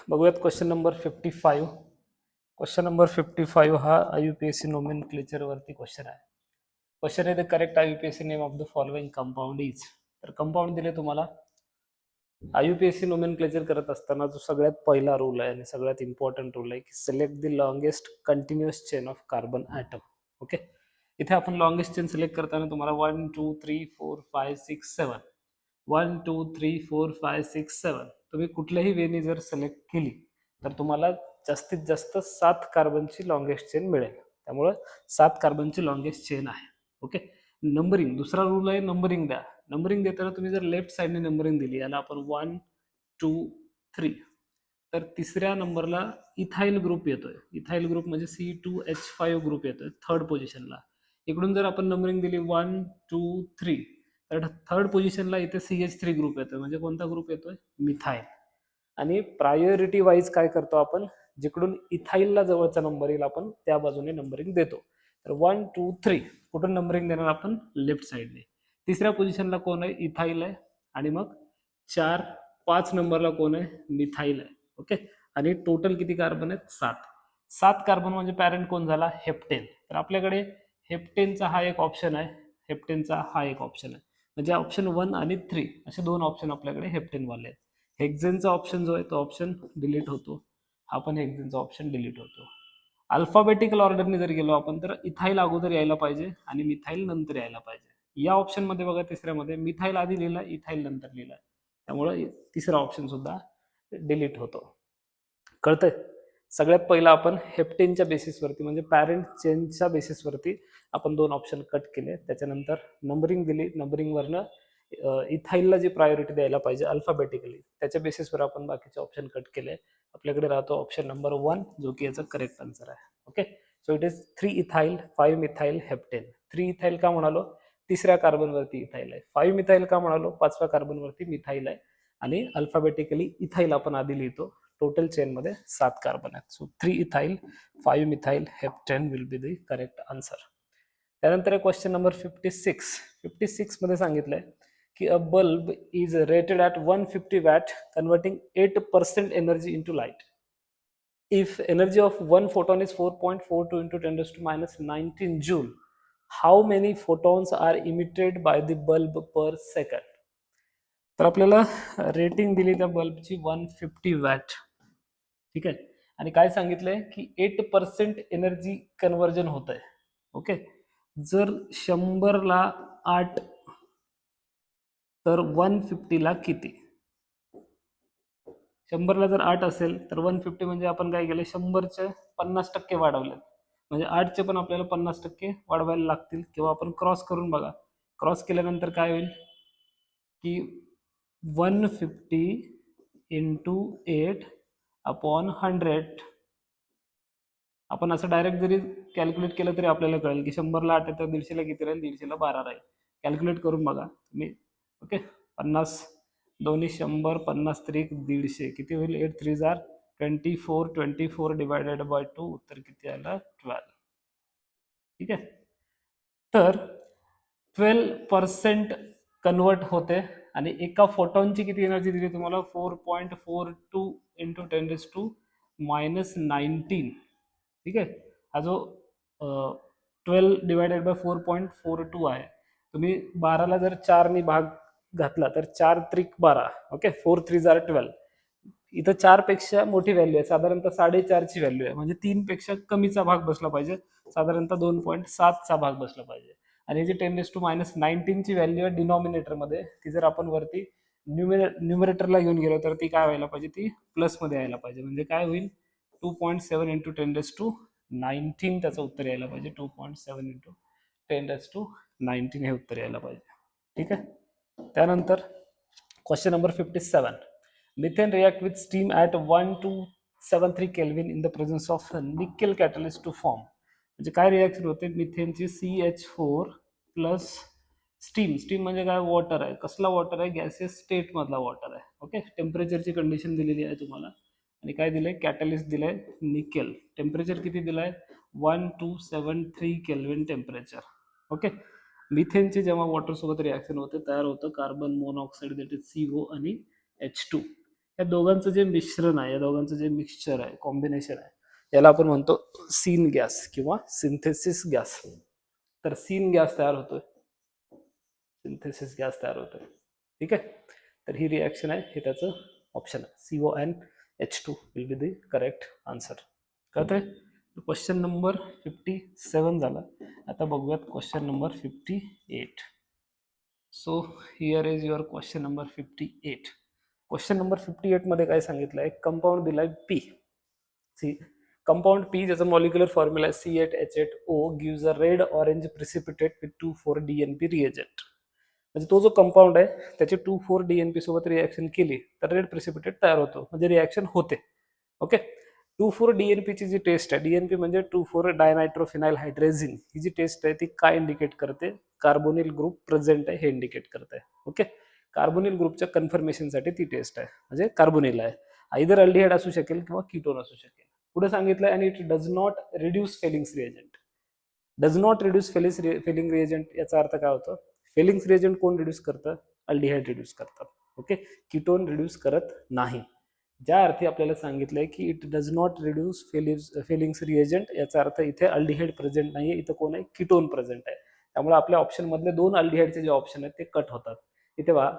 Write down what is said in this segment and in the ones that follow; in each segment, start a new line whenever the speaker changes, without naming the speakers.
बघूयात question number 55. Question number 55 हा IUPAC nomenclature वरती क्वेश्चन आहे. क्वेश्चन आहे the correct IUPAC name of the following compound is. तर कंपाऊंड दिले तुम्हाला. IUPAC नोमेनक्लेचर करत असताना जो सगळ्यात पहिला रूल आहे आणि सगळ्यात इम्पॉर्टंट रूल आहे की select the longest continuous chain of carbon atom. Okay, इथे आपण लॉंगेस्ट चेन सिलेक्ट करताना तुम्हाला 1 2 3 4 5 6 7 1 2 3 4 5 6 7 तुम्ही कुठल्याही वेने जर सिलेक्ट केली तर तुम्हाला जास्तीत जास्त 7 कार्बनची लॉंगेस्ट चेन मिळेल. त्यामुळे 7 कार्बनची लॉंगेस्ट चेन आहे. ओके, नंबरिंग दुसरा रूल आहे, नंबरिंग द्या. नंबरिंग देताना तुम्ही जर लेफ्ट साइडने नंबरिंग दिली, याला आपण 1 2 3, तर तिसऱ्या नंबरला इथाइल ग्रुप येतोय. इथाइल ग्रुप म्हणजे C2H5 ग्रुप येतोय थर्ड पोझिशनला. इकडून जर आपण नंबरिंग दिली 1 2 3, तर थर्ड पोझिशनला इथे CH3 ग्रुप येतोय. म्हणजे कोणता ग्रुप येतोय? मिथाइल. आणि प्रायोरिटी वाईज काय करतो आपण, जिकडून इथाइलला जवळचा नंबर येईल आपण त्या बाजूने नंबरिंग देतो. तर 1 2 3 कुठून नंबरिंग देणार आपण? लेफ्ट साइडने. तिसऱ्या पोझिशनला कोण आहे? इथाइल आहे. आणि मग 4 5 नंबरला कोण आहे? मिथाइल आहे. ओके, आणि टोटल किती कार्बन आहेत? 7. 7 कार्बन म्हणजे पॅरेंट कोण झाला? हेप्टेन. तर आपल्याकडे हेप्टेनचा हा एक ऑप्शन आहे, हेप्टेनचा हा एक ऑप्शन आहे. म्हणजे ऑप्शन 1 आणि 3 असे दोन ऑप्शन आपल्याकडे हेप्टेन वाले आहेत. हेक्झेनचा ऑप्शन जो आहे तो ऑप्शन डिलीट होतो. हा पण हेक्झेनचा ऑप्शन डिलीट होतो. अल्फाबेटिकल ऑर्डरने जर गेलो आपण तर इथाइल अगोदर यायला पाहिजे आणि मिथाइल नंतर यायला पाहिजे. या ऑप्शन मध्ये बघा, तिसऱ्यामध्ये मिथाइल आधी लिहिला, इथाइल नंतर लिहिला. त्यामुळे तिसरा ऑप्शन सुद्धा डिलीट होतो. कळतंय? सगळ्यात पहिला आपण हेप्टेनच्या बेसिसवरती म्हणजे पॅरेंट चेनच्या बेसिसवरती आपण दोन ऑप्शन कट केले. त्याच्यानंतर नंबरिंग दिली. नंबरिंगवरनं इथाइलला जी प्रायोरिटी द्यायला पाहिजे अल्फाबेटिकली त्याच्या बेसिसवर आपण बाकीचे ऑप्शन कट केले. आपल्याकडे राहतो ऑप्शन नंबर 1, जो की याचा करेक्ट आन्सर आहे. Okay, so it is 3 ethyl 5 methyl heptane. 3 ethyl का म्हणालो? तिसऱ्या कार्बनवरती इथाइल आहे. 5 मिथाइल का म्हणालो? पाचव्या कार्बनवरती मिथाइल आहे. आणि अल्फाबेटिकली इथाइल आपण आधी लिहितो. टोटल चेन मध्ये 7 कार्बन आहेत. So 3 ethyl 5 methyl heptane will be the correct answer. त्यानंतर क्वेश्चन नंबर 56. 56 मध्ये सांगितलंय की अ bulb is rated at 150 watt converting 8% energy into light. If energy of one photon is 4.42 into 10 raised to minus 19 joule, how many photons are emitted by the bulb per second? तर आपल्याला rating दिली त्या बल्बची 150 watt. ठीक आहे, आणि काय सांगितलंय की 8% एनर्जी कन्व्हर्जन होत आहे. ओके, जर 100ला 8 तर 150ला किती? 100ला जर 8 असेल तर 150 म्हणजे आपण काय केलं? 100चे 50% वाढवले. म्हणजे 8चे पण आपल्याला 50% वाढवायला लागतील. किंवा आपण क्रॉस करून बघा. क्रॉस केल्यानंतर काय होईल की 150 इंटू 8 अपॉन 100. आपण असं डायरेक्ट जरी कॅल्क्युलेट केलं तरी आपल्याला कळेल की 100ला 8 आहे तर 150ला किती राहील? 150ला 12 राहील. कॅल्क्युलेट करून बघा तुम्ही. ओके, 50 दोन्ही 100, 50 त्रिक 150 किती होईल? 8 3 जार 24, 24 डिवायडेड बाय 2 उत्तर किती आलं? 12. ठीक आहे, तर 12% कन्वर्ट होते. आणि एका फोटॉनची किती एनर्जी दिली तुम्हाला? 4.42 इंटू 10 रेज टू मायनस 19. ठीक आहे, हा जो 12 डिवायडेड बाय 4.42 आहे. तुम्ही 12ला जर 4ने भाग घातला तर 4 त्रिक 12. ओके, 4 3 जार 12. इथं 4 पेक्षा मोठी व्हॅल्यू आहे, साधारणतः 4.5 ची व्हॅल्यू आहे. म्हणजे 3 पेक्षा कमीचा भाग बसला पाहिजे, साधारणतः 2.7 चा भाग बसला पाहिजे. आणि जी 10 रेज टू मायनस 19 ची व्हॅल्यू आहे डिनॉमिनेटर मध्ये, ती जर आपण वरती न्यूमरेटरला घेऊन गेलो तर ती काय व्हायला पाहिजे? ती प्लस मध्ये यायला पाहिजे. म्हणजे काय होईल? 2.7 इंटू 10 रेज टू 19 त्याचं उत्तर यायला पाहिजे. 2.7 इंटू 10 रेज टू 19 हे उत्तर यायला पाहिजे. ठीक आहे, त्यानंतर question number 57. Methane react with steam at 1273 Kelvin in the presence of nickel catalyst to form. म्हणजे काय रिॲक्शन होते? मिथेनची CH4 प्लस स्टीम. स्टीम म्हणजे काय? वॉटर आहे. कसला वॉटर आहे? गॅसियस स्टेट मधला वॉटर आहे. ओके, टेम्परेचरची कंडिशन दिलेली आहे तुम्हाला. आणि काय दिलंय? कॅटलिस्ट दिलंय निकेल. टेम्परेचर किती दिलंय? 1273 केल्विन टेम्परेचर. ओके, मिथेनची जेव्हा वॉटर सोबत रिॲक्शन होते तयार होतं carbon monoxide, that is CO आणि H2. या दोघांचं जे मिश्रण आहे, या दोघांचं जे मिक्सचर आहे, कॉम्बिनेशन आहे, याला आपण म्हणतो सीन गॅस किंवा सिंथेसिस गॅस. तर सीन गॅस तयार होतोय, सिंथेसिस गॅस तयार होतोय. ठीक आहे, तर ही रिॲक्शन आहे, हे त्याचं ऑप्शन आहे. CONH2 will be the correct answer. कळतंय? क्वेश्चन नंबर 57 झाला. आता बघूयात question number 58. So here is your question number 58. Question number 58 मध्ये काय सांगितलंय, कंपाऊंड दिलाय पी. सी कंपाऊंड पी ज्याचा मॉलिक्युलर फॉर्म्युला आहे C8H8O gives a red orange precipitate with 2,4-DNP reagent. म्हणजे तो जो कंपाऊंड आहे त्याची 2,4-DNP सोबत रिॲक्शन केली तर रेड प्रिसिपिटेट तयार होतो, म्हणजे रिॲक्शन होते. ओके, 2,4-DNP ची जी टेस्ट आहे, DNP म्हणजे 2,4-डायनायट्रोफिनाइल हायड्रेझिन, ही जी टेस्ट आहे ती काय इंडिकेट करते, कार्बोनिल ग्रुप प्रेझेंट आहे हे इंडिकेट करते. ओके, कार्बोनिल ग्रुपच्या कन्फर्मेशनसाठी ती टेस्ट आहे, म्हणजे कार्बोनिल आहे. आयदर अल्डिहाइड असू शकेल किंवा कीटोन असू शकेल. पुढे सांगितलंय आणि it does not reduce Fehling's reagent. Does not reduce Fehling reagent याचा अर्थ काय होतं, फेलिंग्स रिएजंट कोण रिड्यूस करतं, अल्डिहाइड रिड्यूस करतात. ओके, कीटोन रिड्यूस करत नाही. ज्या अर्थी आपल्याला सांगितलंय की it does not reduce Fehling's reagent, याचा अर्थ इथे अल्डिहाइड प्रेझेंट नाहीये, इथं कोण आहे, कीटोन प्रेझेंट आहे. त्यामुळे आपल्या ऑप्शन मधले 2 अल्डिहाइडचे जे ऑप्शन आहेत ते कट होतात. इथे पहा,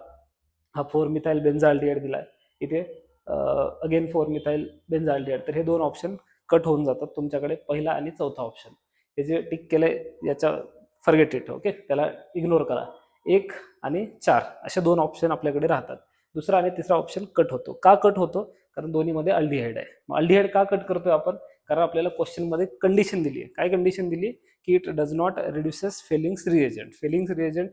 हा 4-मिथाइल बेन्झाल्डिहाइड दिलाय, इथे अगेन 4-मिथाइल बेन्झाल्डिहाइड, तर हे 2 ऑप्शन कट होऊन जातात. तुमच्याकडे पहिला आणि चौथा ऑप्शन, हे जे टिक केलंय याच्या फॉरगेट इट. ओके, त्याला इग्नोर करा. 1 आणि 4 असे 2 ऑप्शन आपल्याकडे राहतात. दुसरा आणि तिसरा ऑप्शन कट होतो. का कट होतो, कारण दोन्हीमध्ये अल्डिहाइड आहे. मग अल्डिहाइड का कट करतोय आपण, कारण आपल्याला क्वेश्चन मध्ये कंडिशन दिली आहे. काय कंडिशन दिली, की it does not reduces Fehling's reagent. Fehling's reagent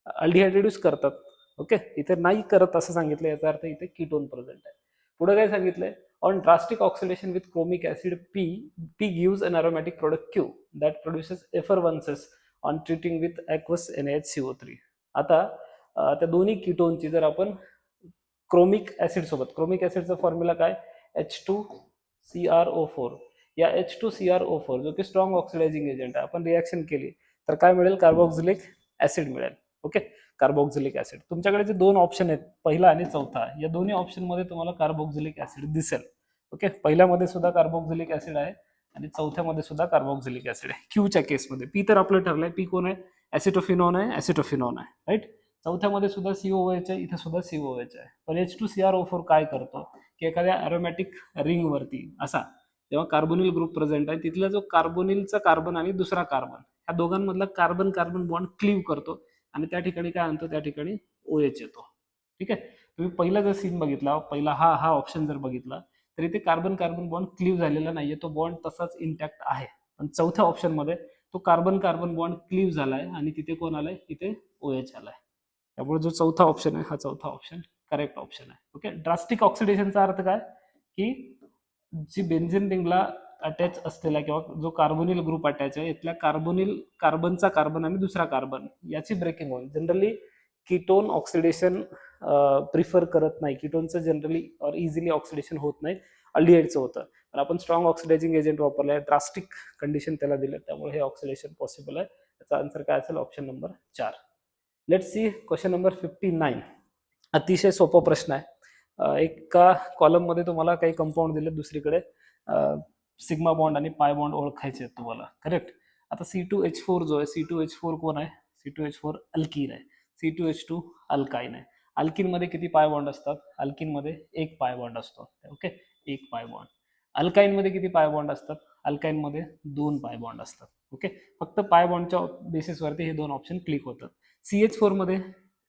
aldehyde reduce करतात. ओके, इथे नाही करत असं सांगितलं, याचा अर्थ इथे कीटोन प्रेझेंट आहे. पुढे काय सांगितलंय, on drastic oxidation with chromic acid P gives an aromatic product Q that produces effervescence on treating with aqueous NaHCO3. आता त्या दोन्ही कीटोनची जर आपण क्रोमिक ऍसिड सोबत, क्रोमिक ऍसिडचा फॉर्म्युला काय, H2CrO4, या H2CrO4 जो की स्ट्रॉंग ऑक्सिडायझिंग एजंट आहे, आपण रिॲक्शन केली तर काय मिळेल, कार्बोक्सिलिक ऍसिड मिळेल. Okay, carboxylic acid. तुमच्याकडे जे 2 ऑप्शन आहेत, पहिला आणि चौथा, या दोन्ही ऑप्शन मध्ये तुम्हाला कार्बोक्सिलिक ऍसिड दिसेल. ओके, पहिल्यामध्ये सुद्धा कार्बोक्सिलिक ऍसिड आहे आणि चौथ्यामध्ये सुद्धा कार्बोक्सिलिक ऍसिड आहे. क्यूच्या केसमध्ये पी तर आपलं ठरलंय, पी कोण आहे, ऍसिटोफिनॉन आहे, ऍसिटोफिनॉन आहे, राईट. चौथ्यामध्ये सुद्धा COOH आहे, इथे सुद्धा COOH आहे. पण H2CrO4 काय करतो, की एखाद्या अरोमॅटिक रिंग वरती असा जेव्हा कार्बोनिल ग्रुप प्रेझेंट आहे, तिथला जो कार्बोनिलचा कार्बन आणि दुसरा कार्बन, ह्या दोघांमधला कार्बन कार्बन बॉन्ड क्लीव्ह करतो आणि त्या ठिकाणी काय आणतो, त्या ठिकाणी OH येतो. ठीक आहे, तुम्ही पहिला जर सीन बघितला, पहिला हा ऑप्शन जर बघितला, तर इथे कार्बन कार्बन बॉन्ड क्लीव्ह झालेला नाहीये, तो बॉन्ड तसाच इंटॅक्ट आहे. पण चौथ्या ऑप्शन मध्ये तो कार्बन कार्बन बॉन्ड क्लीव्ह झालाय आणि तिथे कोण आलाय, तिथे OH आलाय. त्यामुळे जो चौथा ऑप्शन आहे, हा चौथा ऑप्शन करेक्ट ऑप्शन आहे. ओके, ड्रास्टिक ऑक्सिडेशनचा अर्थ काय, की जी बेन्झिन रिंगला अटॅच असलेला किंवा जो कार्बोनिल ग्रुप अटॅच आहे, इथल्या कार्बनचा कार्बन आणि दुसरा कार्बन याची ब्रेकिंग होईल. जनरली कीटोन ऑक्सिडेशन प्रिफर करत नाही, कीटोनचं जनरली और इझिली ऑक्सिडेशन होत नाही, अल्डिहाइडचं होतं. पण आपण स्ट्रॉंग ऑक्सिडायझिंग एजंट वापरलाय, ड्रास्टिक कंडिशन त्याला दिले, त्यामुळे हे ऑक्सिडेशन पॉसिबल आहे. याचा आन्सर काय असेल, option number 4. Let's see question number 59. अतिशय सोपा प्रश्न आहे. एका कॉलम मध्ये तुम्हाला काही कंपाऊंड दिले, दुसरीकडे सिग्मा बॉन्ड आणि पाय बॉन्ड ओळखायचे आहेत तुम्हाला, करेक्ट. आता C2H4 जो आहे, C2H4 कोण आहे, C2H4 अल्कीन आहे, C2H2 अल्काइन आहे. अल्किन मध्ये किती पाय बॉन्ड असतात, अल्किन मध्ये 1 पाय बॉन्ड असतो. Okay, 1 pi bond. अल्काइन मध्ये किती पाय बॉन्ड असतात, अल्काइन मध्ये 2 पाय बॉन्ड असतात. ओके, फक्त पाय बॉन्डच्या बेसिसवरती हे 2 ऑप्शन क्लिक होतात. CH4 मध्ये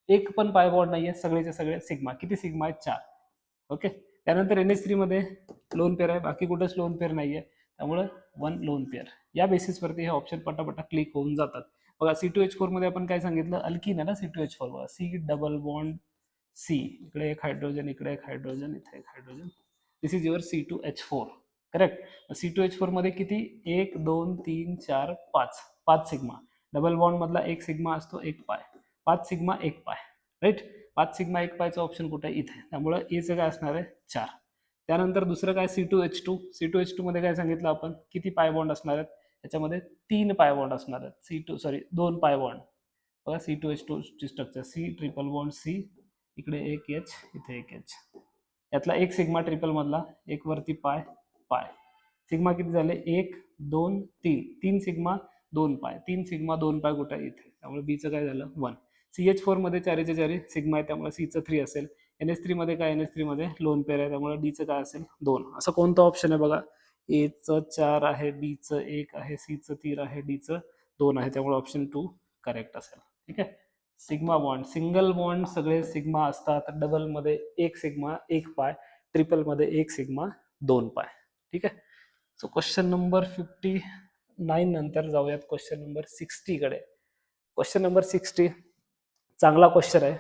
एक पण पाय बॉन्ड नाहीये, सगळेचे सगळे सिग्मा. किती सिग्मा आहेत, 4. ओके, त्यानंतर NH3 मध्ये लोन पेअर आहे, बाकी कुठेच लोन पेअर नाहीये, त्यामुळे 1 लोन पेअर. या बेसिसवरती हे ऑप्शन पटापटा क्लिक होऊन जातात. बघा, C2H4 मध्ये आपण काय सांगितलं, अल्किन आहे ना C2H4, बघा C डबल बॉन्ड C, इकडे एक हायड्रोजन, इकडे एक हायड्रोजन, इथे एक hydrogen. This is your C2H4, correct. C2H4 मध्ये किती, 1 2 3 4 5 सिग्मा. डबल बॉन्ड मधला एक सिग्मा असतो, 1 पाय. 5 सिग्मा 1 पाय, राईट. 5 सिग्मा 1 पायचं ऑप्शन कुठे आहे, इथे. त्यामुळे एचं काय असणार आहे, 4. त्यानंतर दुसरं काय, C2H2 मध्ये काय सांगितलं आपण, किती पाय बॉन्ड असणार आहेत, याच्यामध्ये 3 पाय बॉन्ड असणार आहेत. 2 पाय बॉन्ड. बघा C2H2 ची structure, C triple bond C, इकडे एक H, इथे एक H. यातला एक सिग्मा ट्रिपल मधला, एक वरती पाय पाय. सिग्मा किती झाले? 1 2 3. 3 सिग्मा 2 पाय. 3 सिग्मा 2 पाय कुठे आहे? इथे. त्यामुळे बीचं काय झालं? 1. CH4 मध्ये चारीचे चारी सिग्मा आहे त्यामुळे सीचं 3 असेल. NH3 मध्ये काय? NH3 मध्ये लोन पेअर आहे त्यामुळे डीचं काय असेल? 2. असं कोणतं ऑप्शन आहे बघा? एचं 4 आहे, बीचं 1 आहे, सीचं 3 आहे, डीचं 2 आहे, त्यामुळे ऑप्शन 2 करेक्ट असेल. ठीक आहे. सिग्मा बॉन्ड, सिंगल बॉन्ड सगळे सिग्मा असतात, डबल मध्ये एक सिग्मा 1 पाय, ट्रिपल मध्ये एक सिग्मा 2 पाय. ठीक आहे. सो क्वेश्चन नंबर 59 नंतर जाऊयात क्वेश्चन नंबर 60 कडे. क्वेश्चन नंबर 60 चांगला क्वेश्चन आहे,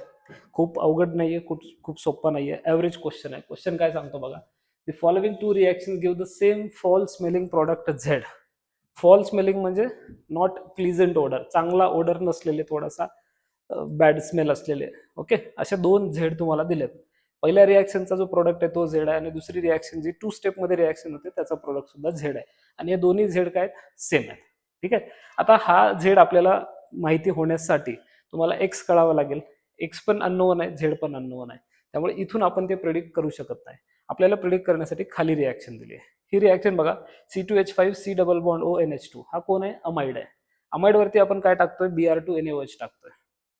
खूप अवघड नाहीये, खूप सोपा नाहीये, ऍव्हरेज क्वेश्चन आहे. क्वेश्चन काय सांगतो बघा? The following two reaction give the same foul smelling product Z. Foul smelling म्हणजे नॉट प्लीझंट ओडर, चांगला ओडर नसलेले, थोडासा बॅड स्मेल असलेले. ओके, अशा 2 झेड तुम्हाला दिलेत. पहिल्या रिॲक्शनचा जो प्रोडक्ट आहे तो झेड आहे आणि दुसरी रिॲक्शन जी 2 स्टेप मध्ये रिॲक्शन होते त्याचा प्रोडक्ट सुद्धा झेड आहे आणि या दोन्ही झेड काय सेम आहेत. ठीक आहे. आता हा झेड आपल्याला माहिती होण्यासाठी तुम्हाला एक्स कळावं लागेल. एक्स पण अननोन आहे, झेड पण अननोन आहे, त्यामुळे इथून आपण ते प्रिडिक्ट करू शकत नाही. आपल्याला प्रिडिक्ट करण्यासाठी खाली रिॲक्शन दिली आहे. ही रिॲक्शन बघा, C2H5 C double bond ONH2. हा कोण आहे? अमाइड आहे. अमाइड वरती आपण काय टाकतोय? Br2NaOH टाकतोय.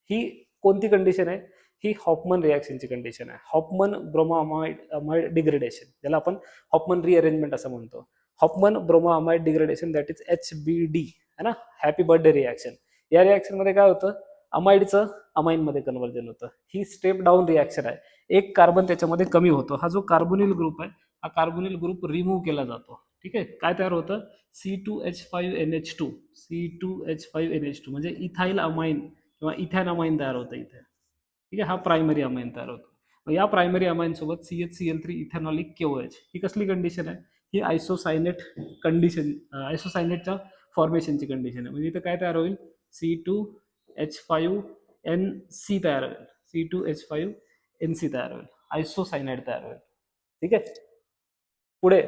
ही कोणती कंडिशन आहे? ही हॉफमन रिॲक्शनची कंडिशन आहे. हॉफमन ब्रोमोअमाइड अमाइड डिग्रेडेशन, ज्याला आपण हॉफमन रिअरेंजमेंट असं म्हणतो. Hofmann bromamide degradation, that is HBD है ना, हॅपी बर्थडे रिॲक्शन. या रिॲक्शन मध्ये काय होतं? अमाइडचं अमाइन मध्ये कन्वर्जन होतं. ही स्टेप डाऊन रिॲक्शन आहे. एक कार्बन त्याच्यामध्ये कमी होतो. हा जो कार्बोनिल ग्रुप आहे, हा कार्बोनिल ग्रुप रिमूव्ह केला जातो. ठीक आहे. काय तयार होतं? C2H5NH2. C2H5NH2 म्हणजे इथाइल अमाइन किंवा इथॅन अमाइन तयार होतं इथे. ठीक आहे. हा प्रायमरी अमाइन तयार होतो. मग या प्रायमरी अमाइन सोबत CHCl3 इथेनॉलिक KOH. ही कसली कंडिशन आहे? ही आयसोसायनेट कंडिशन, आयसोसायनेटच्या फॉर्मेशनची कंडिशन आहे. म्हणजे इथं काय तयार होईल? C2H5NC तयार होईल. C2H5NC तयार होईल, आयसोसायनाइड तयार होईल. ठीक आहे. पुढे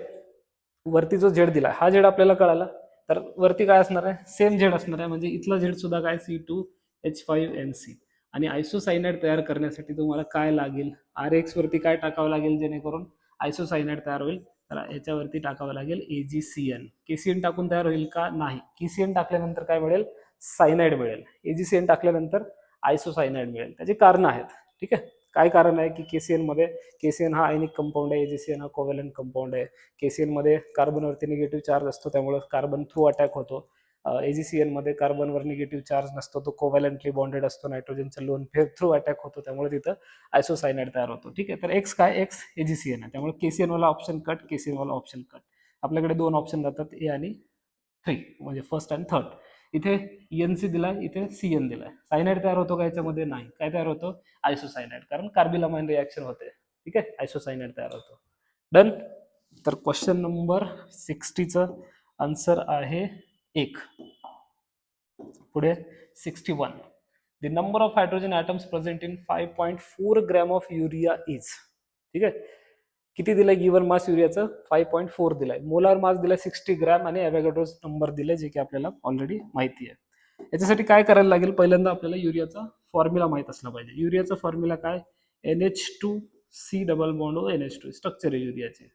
वरती जो झेड दिला, हा झेड आपल्याला कळाला, तर वरती काय असणार आहे? सेम झेड असणार आहे. म्हणजे इथला झेड सुद्धा काय? C2H5NC. आणि आयसोसायनाइड तयार करण्यासाठी तुम्हाला काय लागेल? RX वरती काय टाकावं लागेल जेणेकरून आयसोसायनाइड तयार होईल? तर याच्यावरती टाकावं लागेल AgCN. KCN टाकून तयार होईल का? नाही. KCN टाकल्यानंतर काय मिळेल? सायनाइड मिळेल. AgCN टाकल्यानंतर आयसोसायनाइड मिळेल. त्याची कारण आहेत. ठीक आहे. काय कारण आहे की KCN मध्ये, KCN हा आयनिक कंपाऊंड आहे, AgCN हा कोव्हॅलंट कंपाऊंड आहे. KCN मध्ये कार्बनवरती निगेटिव्ह चार्ज असतो त्यामुळे कार्बन थ्रू अटॅक होतो. AgCN मध्ये कार्बनवर निगेटिव्ह चार्ज नसतो, तो कोव्हॅलंटली बॉन्डेड असतो, नायट्रोजनच्या लोन पेअर थ्रू अटॅक होतो, त्यामुळे तिथं आयसोसायनाइड तयार होतो. ठीक आहे. तर एक्स काय? एक्स AgCN आहे, त्यामुळे KCN वाला ऑप्शन कट, KCN वाला ऑप्शन कट. आपल्याकडे 2 ऑप्शन जातात, ए आणि 3, म्हणजे फर्स्ट आणि थर्ड. इथे NC दिलाय, इथे CN दिलाय. सायनाइड तयार होतो का याच्यामध्ये? नाही. काय तयार होतो? आयसोसायनाइड, कारण कार्बिलमाइन रिॲक्शन होते. ठीक आहे. आयसोसायनाइड तयार होतो. डन. तर क्वेश्चन नंबर 60चं आन्सर आहे 1. पुढे 61. The number of hydrogen atoms present in 5.4 gram of urea is. ठीक आहे. किती दिलंय गिवन मास युरियाचं? 5.4 दिलाय. मोलार मास दिलाय 60 ग्रॅम आणि ॲव्होगॅड्रोज नंबर दिलाय, जे की आपल्याला ऑलरेडी माहिती आहे. याच्यासाठी काय करायला लागेल? पहिल्यांदा आपल्याला युरियाचा फॉर्म्युला माहित असला पाहिजे. युरियाचा फॉर्म्युला काय? NH2C double bond ONH2. Structure आहे युरियाचे.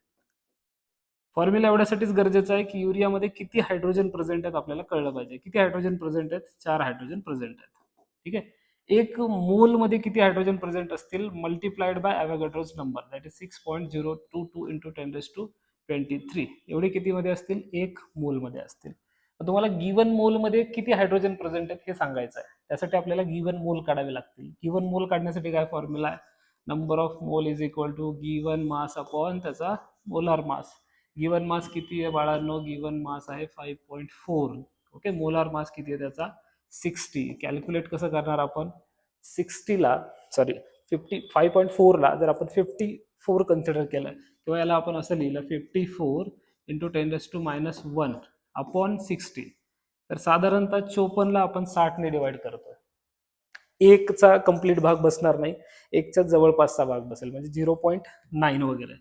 फॉर्म्युला एवढ्यासाठीच गरजेचं आहे की युरियामध्ये किती हायड्रोजन प्रेझेंट आहेत आपल्याला कळलं पाहिजे. किती हायड्रोजन प्रेझेंट आहेत? 4 हायड्रोजन प्रेझेंट आहेत. ठीक आहे. एक मोल मध्ये किती हायड्रोजन प्रेझेंट असतील? Multiplied by Avogadro's number, that is 6.022 into 10⁻23. एवढे किती मध्ये असतील? 1 मोल मध्ये असतील. तुम्हाला गिवन मोल मध्ये किती हायड्रोजन प्रेझेंट आहेत हे सांगायचं आहे. त्यासाठी आपल्याला गिवन मोल काढावे लागतील. गिवन मोल काढण्यासाठी काय फॉर्म्युला आहे? Number of mole is equal to given mass upon त्याचा मोलार मास. गिवन मास किती आहे बाळांनो? गिवन मास आहे 5.4. ओके. मोलार मास किती आहे त्याचा? 60. कॅल्क्युलेट कसं करणार आपण? 60ला, सॉरी 5.4 ला जर आपण 54 कन्सिडर केलं, किंवा याला आपण असं लिहिलं 54 इंटू 10⁻⁻1 अपॉन 60, तर साधारणतः 54 ला आपण 60 ने डिवाइड करतोय. 1चा कम्प्लीट भाग बसणार नाही, 1च्या जवळपासचा भाग बसेल, म्हणजे 0.9 वगैरे.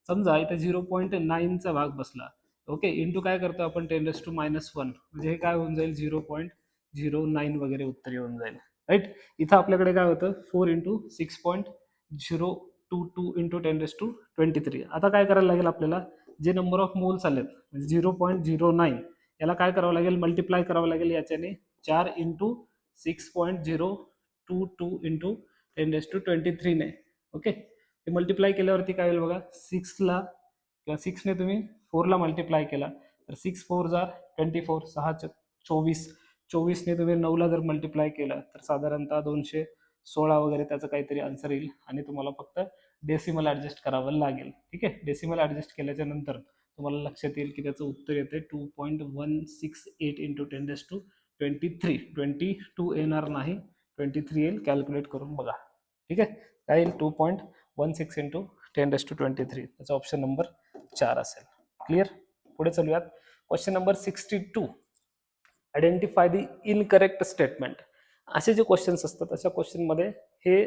समजा इथे 0.9चा भाग बसला. ओके. इंटू काय करतो आपण? 10⁻⁻1, म्हणजे हे काय होऊन जाईल? 0.09 वगैरे उत्तर येऊन जाईल. राईट. इथं आपल्याकडे काय होतं? 4 इंटू 6.0 0.22 इंटू 10⁻23. आता काय करायला लागेल आपल्याला, जे नंबर ऑफ मोल्स आलेत म्हणजे 0.09 याला काय करावं लागेल, मल्टिप्लाय करावं लागेल याच्याने 4 इंटू 6.022 इंटू 10⁻23 ने. ओके, ते मल्टिप्लाय केल्यावरती काय होईल बघा, 6ला किंवा 6ने तुम्ही 4ला मल्टिप्लाय केला तर 6 4 जार 24, 6 24, 24ने तुम्ही 9ला जर मल्टिप्लाय केलं तर साधारणतः 216 वगैरे त्याचं काहीतरी आन्सर येईल आणि तुम्हाला फक्त डेसिमल ॲडजस्ट करावं लागेल. ठीक आहे, डेसिमल ॲडजस्ट केल्याच्या नंतर तुम्हाला लक्षात येईल की त्याचं उत्तर येते 2.168 इंटू 10⁻23. 22 येणार नाही, 23 येईल. कॅल्क्युलेट करून बघा. ठीक आहे, काय येईल 2.16 इंटू 10⁻23. त्याचा ऑप्शन नंबर 4 असेल. क्लिअर. पुढे चलूयात. Question number 62. Identify the incorrect statement. असे जे क्वेश्चन्स असतात अशा क्वेश्चनमध्ये हे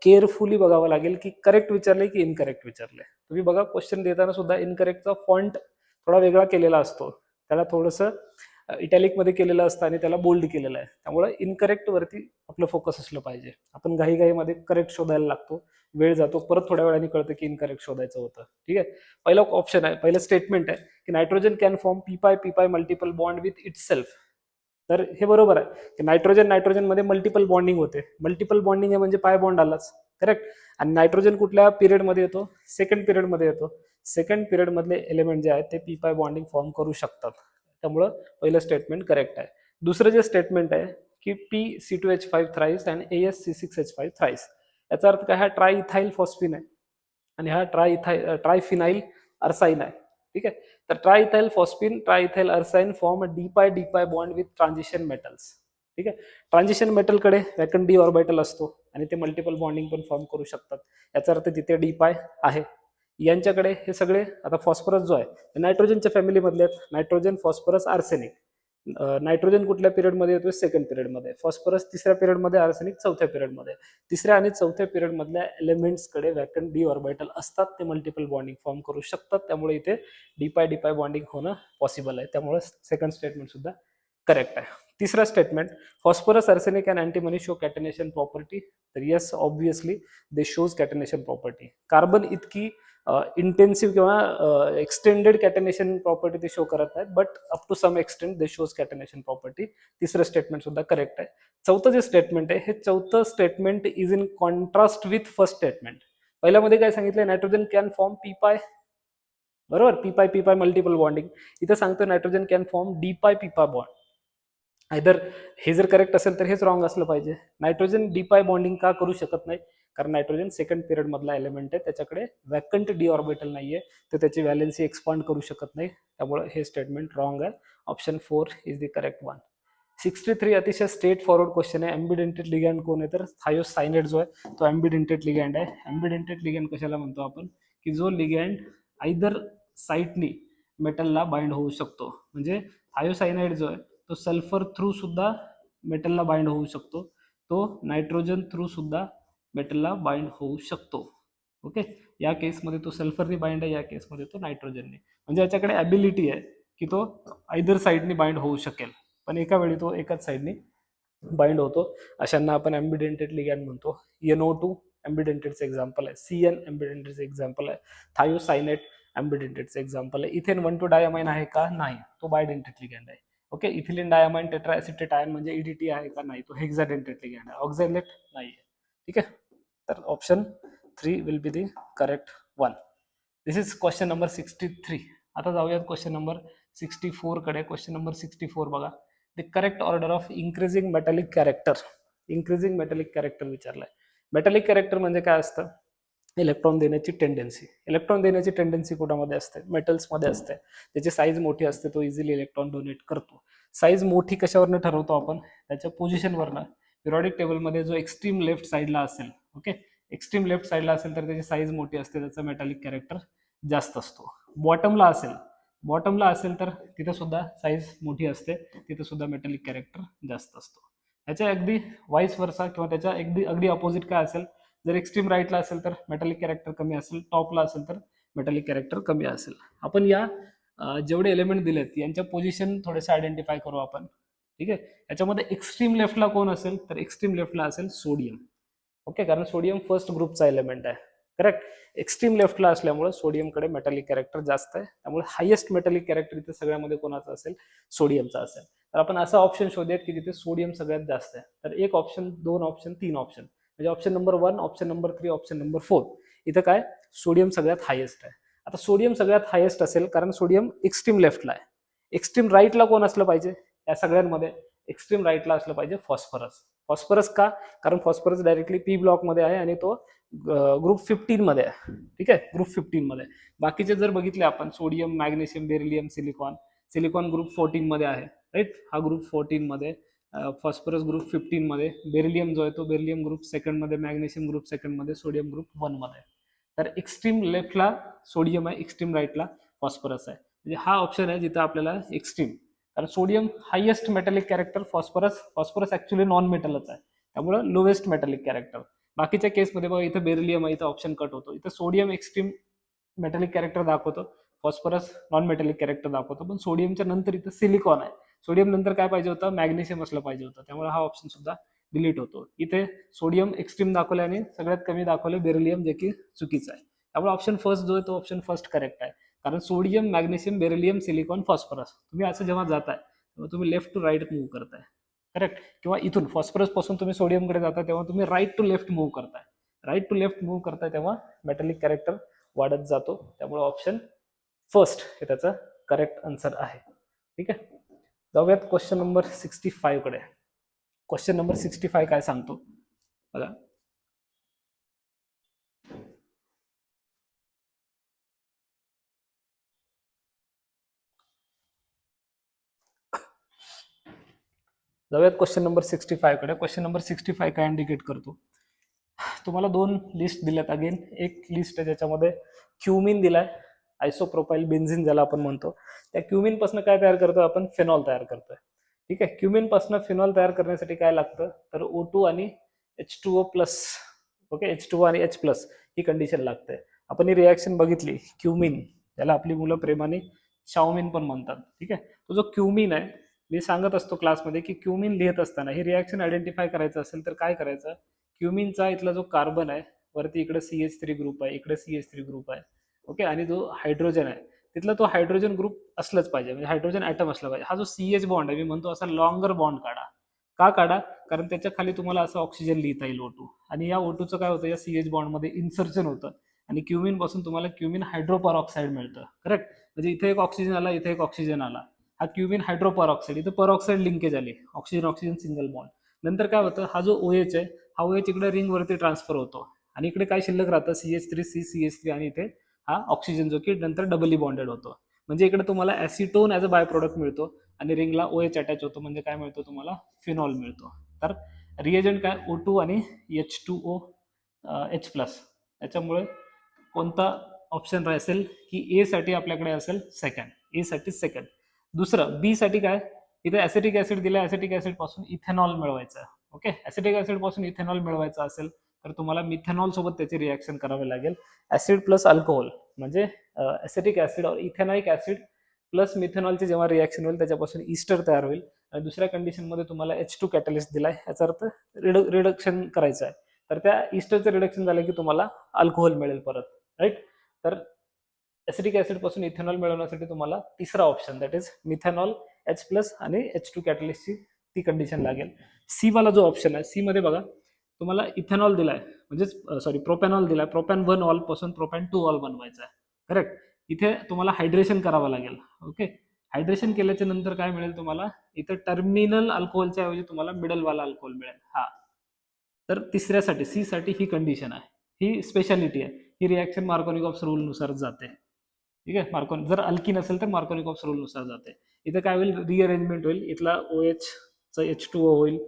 केअरफुली बघावं लागेल की करेक्ट विचारले की इनकरेक्ट विचारले. तुम्ही बघा क्वेश्चन देताना सुद्धा इनकरेक्टचा फॉन्ट थोडा वेगळा केलेला असतो, त्याला थोडंसं इटॅलिकमध्ये केलेलं असतं आणि त्याला बोल्ड केलेलं आहे. त्यामुळे इनकरेक्ट वरती आपलं फोकस असलं पाहिजे. आपण घाईघाईमध्ये करेक्ट शोधायला लागतो, वेळ जातो, परत थोड्या वेळाने कळतं की इनकरेक्ट शोधायचं होतं. ठीक आहे, पहिला ऑप्शन आहे, पहिलं स्टेटमेंट आहे की नायट्रोजन कॅन फॉर्म पी पाय multiple bond with it self. तर हे बरोबर आहे की नायट्रोजन मध्ये मल्टिपल बॉन्डिंग होते. मल्टिपल बॉन्डिंग आहे म्हणजे पाय बॉन्ड आलाच. करेक्ट. आणि नायट्रोजन कुठल्या पिरियडमध्ये येतो, सेकंड पिरियडमध्ये येतो. सेकंड पिरियड मधले एलिमेंट जे आहेत ते पी पाय बॉन्डिंग फॉर्म करू शकतात. त्यामुळं पहिलं स्टेटमेंट करेक्ट आहे. दुसरं जे स्टेटमेंट आहे की PCH5 थ्राईस आणि AsC6H5 थ्राईस, याचा अर्थ काय, हा ट्राय इथाइल फॉस्फिन आहे आणि हा ट्रायफिनाइल अर्साईन आहे. ठीक आहे, तर triethyl phosphine triethyl arsine form d pi bond with transition metals. ठीक आहे, ट्रान्झिशन मेटलकडे वॅकंट डी ऑर्बिटल असतो आणि ते मल्टिपल बॉन्डिंग पण फॉर्म करू शकतात. याचा अर्थ तिथे डीपाय आहे. यांच्याकडे हे सगळे, आता फॉस्फरस जो आहे नायट्रोजनच्या फॅमिलीमधले आहेत, नायट्रोजन फॉस्फरस आर्सेनिक. नायट्रोजन कुठल्या पिरियडमध्ये येतो, सेकंड पिरियडमध्ये. फॉस्फरस तिसऱ्या पिरियडमध्ये, आर्सेनिक चौथ्या पिरियडमध्ये. तिसऱ्या आणि चौथ्या पिरियड मधल्या एलिमेंट्सकडे वॅकंट डी ऑर्बिटल असतात, ते मल्टिपल बॉन्डिंग फॉर्म करू शकतात. त्यामुळे इथे डीपाय बॉन्डिंग होणं पॉसिबल आहे. त्यामुळे सेकंड स्टेटमेंट सुद्धा करेक्ट आहे. तिसरा statement, phosphorus arsenic and antimony show catenation property. तर yes, obviously they shows catenation property. Carbon इतकी इंटेन्सिव्ह किंवा एक्सटेंडेड कॅटनेशन प्रॉपर्टी ते शो करत नाहीत, but up to some extent they shows catenation property. तिसरं स्टेटमेंट सुद्धा करेक्ट आहे. चौथं जे स्टेटमेंट आहे, हे चौथं statement is in contrast with first statement. पहिल्यामध्ये काय सांगितलं, नायट्रोजन कॅन फॉर्म पीपाय, बरोबर, पीपाय मल्टिपल बॉन्डिंग. इथं सांगतो nitrogen can form d pi bond. Either हे जर करेक्ट असेल तर हेच रॉंग असलं पाहिजे. नायट्रोजन डीपाय बॉन्डिंग का करू शकत नाही, कारण नायट्रोजन सेकंड पिरियड मधला एलिमेंट आहे, त्याच्याकडे वॅकंट डी ऑर्बिटल नाहीये, तर त्याची व्हॅलेन्सी एक्सपांड करू शकत नाही. त्यामुळे हे स्टेटमेंट रॉंग आहे. Option 4 is the correct one. 63 अतिशय स्ट्रेट फॉरवर्ड क्वेश्चन आहे. ॲम्बिडेंटेड लिगँड कोण आहे, तर थायोसायनाइड जो आहे तो ॲम्बिडेंटेड लिगँड आहे. ॲम्बिडेंटेड लिगँड कशाला म्हणतो आपण, की जो लिगँड आयदर साईटनी मेटलला बाइंड होऊ शकतो. म्हणजे थायोसायनाइड जो आहे तो सल्फर थ्रू सुद्धा मेटलला बाइंड होऊ शकतो, तो नायट्रोजन थ्रू सुद्धा मेटलला बाइंड होऊ शकतो. ओके, या केसमध्ये तो सल्फरनी बाइंड आहे, या केसमध्ये तो नायट्रोजनने. म्हणजे याच्याकडे ॲबिलिटी आहे की तो आयदर साईडनी बाइंड होऊ शकेल, पण एका वेळी तो एकाच साईडनी बाइंड होतो. अशांना आपण ॲम्बिडेंटेड लिगँड म्हणतो. NO2 ॲम्बिडेंटेडचं एक्झाम्पल आहे. CN ॲम्बिडेंटेडचं एक्झाम्पल आहे. थायोसायनाइड ॲम्बिडेंटेडचं एक्झाम्पल आहे. इथेन 1,2 डायमाइन आहे का, नाही, तो बायडेंटेड लिगँड आहे. Okay, ethylene diamine tetraacetate ion म्हणजे EDT आहे का, नाही, तो हेक्साडेंटेड लिगँड आहे. ऑक्झॅलेट नाही आहे. ठीक आहे, तर option 3 will be the correct one. This is question number 63. आता जाऊयात क्वेश्चन नंबर 64 कडे. क्वेश्चन नंबर 64 बघा, the correct order of increasing metallic character. Increasing metallic character विचारलाय. मेटॅलिक कॅरेक्टर म्हणजे काय असतं, इलेक्ट्रॉन देण्याची टेंडन्सी. इलेक्ट्रॉन देण्याची टेंडन्सी कुणामध्ये असते, मेटल्समध्ये असते. त्याची साईज मोठी असते, तो इझिली इलेक्ट्रॉन डोनेट करतो. साईज मोठी कशावरनं ठरवतो आपण, त्याच्या पोझिशनवरनं. पिरियॉडिक टेबलमध्ये जो एक्स्ट्रीम लेफ्ट साईडला असेल, ओके, एक्स्ट्रीम लेफ्ट साईडला असेल तर त्याची साईज मोठी असते, त्याचा मेटॅलिक कॅरेक्टर जास्त असतो. बॉटमला असेल तर तिथे सुद्धा साईज मोठी असते, तिथे सुद्धा मेटॅलिक कॅरेक्टर जास्त असतो. ह्याच्या अगदी वाईस वर्सा किंवा त्याच्या अगदी अपोजिट काय असेल, जर एक्स्ट्रीम राईटला असेल तर मेटॅलिक कॅरेक्टर कमी असेल, टॉपला असेल तर मेटॅलिक कॅरेक्टर कमी असेल. आपण या जेवढे एलिमेंट दिलेत यांच्या पोझिशन थोडेसे आयडेंटिफाय करू आपण. ठीक आहे, याच्यामध्ये एक्स्ट्रीम लेफ्टला कोण असेल, तर एक्स्ट्रीम लेफ्टला असेल सोडियम. ओके, कारण सोडियम फर्स्ट ग्रुपचा एलिमेंट आहे. करेक्ट. एक्स्ट्रीम लेफ्टला असल्यामुळे सोडियमकडे मेटॅलिक कॅरेक्टर जास्त आहे, त्यामुळे हायेस्ट मेटॅलिक कॅरेक्टर इथे सगळ्यामध्ये कोणाचा असेल, सोडियमचा असेल. तर आपण असा ऑप्शन शोधूयात की जिथे सोडियम सगळ्यात जास्त आहे. तर एक ऑप्शन, दोन ऑप्शन, तीन ऑप्शन, म्हणजे option number 1, option number 3, option number 4, इथं काय सोडियम सगळ्यात हायेस्ट आहे. आता सोडियम सगळ्यात हायेस्ट असेल कारण सोडियम एक्स्ट्रीम लेफ्टला आहे. एक्स्ट्रीम राईटला कोण असलं पाहिजे या सगळ्यांमध्ये? एक्स्ट्रीम राईटला असलं पाहिजे फॉस्फरस. फॉस्फरस का? कारण फॉस्फरस डायरेक्टली पी ब्लॉक मध्ये आहे आणि तो ग्रुप 15 मध्ये आहे. ठीक आहे, ग्रुप 15 मध्ये. बाकीचे जर बघितले आपण, sodium, magnesium, beryllium, silicon, silicon group 14 मध्ये आहे, राईट, हा ग्रुप 14 मध्ये, फॉस्फरस ग्रुप 15 मध्ये, बेरिलियम जो आहे तो बेरिलियम ग्रुप सेकंड मध्ये, मॅग्नेशियम ग्रुप सेकंड मध्ये, सोडियम ग्रुप 1 मध्ये. तर एक्स्ट्रीम लेफ्टला सोडियम आहे, एक्स्ट्रीम राईटला फॉस्फरस आहे. म्हणजे हा ऑप्शन आहे जिथं आपल्याला एक्स्ट्रीम, कारण sodium highest metallic character, phosphorus actually non मेटलच आहे, त्यामुळे लोवेस्ट मेटॅलिक कॅरेक्टर. बाकीच्या केसमध्ये बघा, इथं बेरिलियम आहे, इथं ऑप्शन कट होतो. इथं सोडियम एक्स्ट्रीम मेटॅलिक कॅरेक्टर दाखवतो, फॉस्फरस नॉन मेटॅलिक कॅरेक्टर दाखवतो, पण सोडियमच्या नंतर इथं सिलिकॉन आहे. सोडियम नंतर काय पाहिजे होतं? मॅग्नेशियम असलं पाहिजे होतं, त्यामुळे हा ऑप्शन सुद्धा डिलीट होतो. इथे सोडियम एक्स्ट्रीम दाखवले आणि सगळ्यात कमी दाखवले बेरिलियम, जे की चुकीचं आहे. त्यामुळे ऑप्शन फर्स्ट जो आहे तो ऑप्शन फर्स्ट करेक्ट आहे. कारण sodium, magnesium, beryllium, silicon, phosphorus, तुम्ही असं जेव्हा जाताय तेव्हा तुम्ही लेफ्ट टू राईट मूव्ह करताय. करेक्ट. किंवा इथून फॉस्फरस पासून तुम्ही सोडियमकडे जाता तेव्हा तुम्ही राईट टू लेफ्ट मूव्ह करताय. राईट टू लेफ्ट मूव्ह करताय तेव्हा मेटॅलिक कॅरेक्टर वाढत जातो. त्यामुळे ऑप्शन फर्स्ट हे त्याचं करेक्ट आन्सर आहे. ठीक आहे. जाऊयात क्वेश्चन नंबर 65 कडे. क्वेश्चन नंबर 65 काय सांगतो बघा. जाऊयात क्वेश्चन नंबर 65 कडे. क्वेश्चन नंबर 65 काय इंडिकेट करतो? तुम्हाला दोन लिस्ट दिल्यात. अगेन एक लिस्ट आहे ज्याच्यामध्ये क्युमिन दिलाय, आयसोप्रोपाइल बेन्झिन ज्याला आपण म्हणतो. त्या क्युमिन पासून काय तयार करतो आपण? फिनॉल तयार करतोय. ठीक आहे. क्युमिन पासून फिनॉल तयार करण्यासाठी काय लागतं? तर O2 आणि H2O प्लस. ओके, H2O आणि H प्लस ही कंडिशन लागते. आपण ही रिॲक्शन बघितली. क्युमिन, त्याला आपली मुलं प्रेमाने चाउमिन पण म्हणतात. ठीक आहे. तो जो क्युमिन आहे, मी सांगत असतो क्लासमध्ये की क्युमिन लिहित असताना ही रिॲक्शन आयडेंटिफाय करायचं असेल तर काय करायचं? क्युमिनचा इथला जो कार्बन आहे, वरती इकडे CH3 ग्रुप आहे, इकडे CH3 ग्रुप आहे. ओके, आणि जो हायड्रोजन आहे तिथला तो हायड्रोजन ग्रुप असलंच पाहिजे, म्हणजे हायड्रोजन ॲटम असला पाहिजे. हा जो CH बॉन्ड आहे, मी म्हणतो असा लॉंगर बॉन्ड काढा. का काढा? कारण त्याच्या खाली तुम्हाला असं ऑक्सिजन लिहिता येईल O2, आणि या O2चं काय होतं, या CH बॉन्डमध्ये इन्सर्शन होतं आणि क्युमिन पासून तुम्हाला क्युमिन हायड्रोपरऑक्साईड मिळतं. करेक्ट. म्हणजे इथे एक ऑक्सिजन आला, इथे एक ऑक्सिजन आला, हा क्युमिन हायड्रोपरऑक्साईड, इथे परऑक्साईड लिंकेज आली, ऑक्सिजन ऑक्सिजन सिंगल बॉन्ड. नंतर काय होतं, हा जो OH आहे, हा OH इकडे रिंग वरती ट्रान्सफर होतो आणि इकडे काय शिल्लक राहतं? CH3C, CH3, आणि इथे हा ऑक्सिजन जो की नंतर डबली बॉन्डेड होतो. म्हणजे इकडे तुम्हाला acetone as a by product मिळतो आणि रिंगला OH अटॅच होतो, म्हणजे काय मिळतो तुम्हाला? फिनॉल मिळतो. तर रिएजंट काय? O2 आणि H2O H प्लस. त्याच्यामुळे कोणता ऑप्शन असेल की ए साठी आपल्याकडे असेल सेकंड. ए साठी सेकंड. दुसरं बी साठी काय? इथे ऍसिटिक ऍसिड दिला, ऍसिटिक ऍसिड पासून इथेनॉल मिळवायचं. ओके, ऍसिटिक ऍसिड पासून इथेनॉल मिळवायचं असेल तर तुम्हाला मिथेनॉल सोबत त्याची रिॲक्शन करावी लागेल. ऍसिड प्लस अल्कोहोल म्हणजे ऍसिटिक ऍसिड और इथेनॉइक ऍसिड प्लस मिथेनॉलची जेव्हा रिॲक्शन होईल त्याच्यापासून ईस्टर तयार होईल. आणि दुसऱ्या कंडिशनमध्ये तुम्हाला H2 कॅटलिस्ट दिलाय, याचा अर्थ रिडक्शन करायचं आहे. तर त्या ईस्टरचं रिडक्शन झालं की तुम्हाला अल्कोहोल मिळेल परत. राईट. तर ऍसिटिक ऍसिड पासून इथेनॉल मिळवण्यासाठी तुम्हाला तिसरा option, that is methanol H plus आणि H2 कॅटलिस्टची ती कंडिशन लागेल. सी वाला जो ऑप्शन आहे, सी मध्ये बघा तुम्हाला इथेनॉल दिलाय, म्हणजे सॉरी प्रोपॅनॉल दिलाय, प्रोपॅन 1 ऑल पासून प्रोपॅन 2 ऑल बनवायचा आहे. करेक्ट. इथे तुम्हाला हायड्रेशन करावं लागेल. ओके, हायड्रेशन केल्याच्या नंतर काय मिळेल तुम्हाला? इथे टर्मिनल अल्कोहोलच्या ऐवजी तुम्हाला मिडल वाला अल्कोहोल मिळेल. हा, तर तिसऱ्यासाठी सी साठी ही कंडिशन आहे, ही स्पेशालिटी आहे. ही रिॲक्शन मार्कोनिकॉफ्स रूल नुसार जाते. ठीक आहे. जर अल्किन असेल तर मार्कोनिकॉफ्स रूल नुसार जाते. इथं काय होईल? रिअरेंजमेंट होईल. इथला OH चा H2O होईल,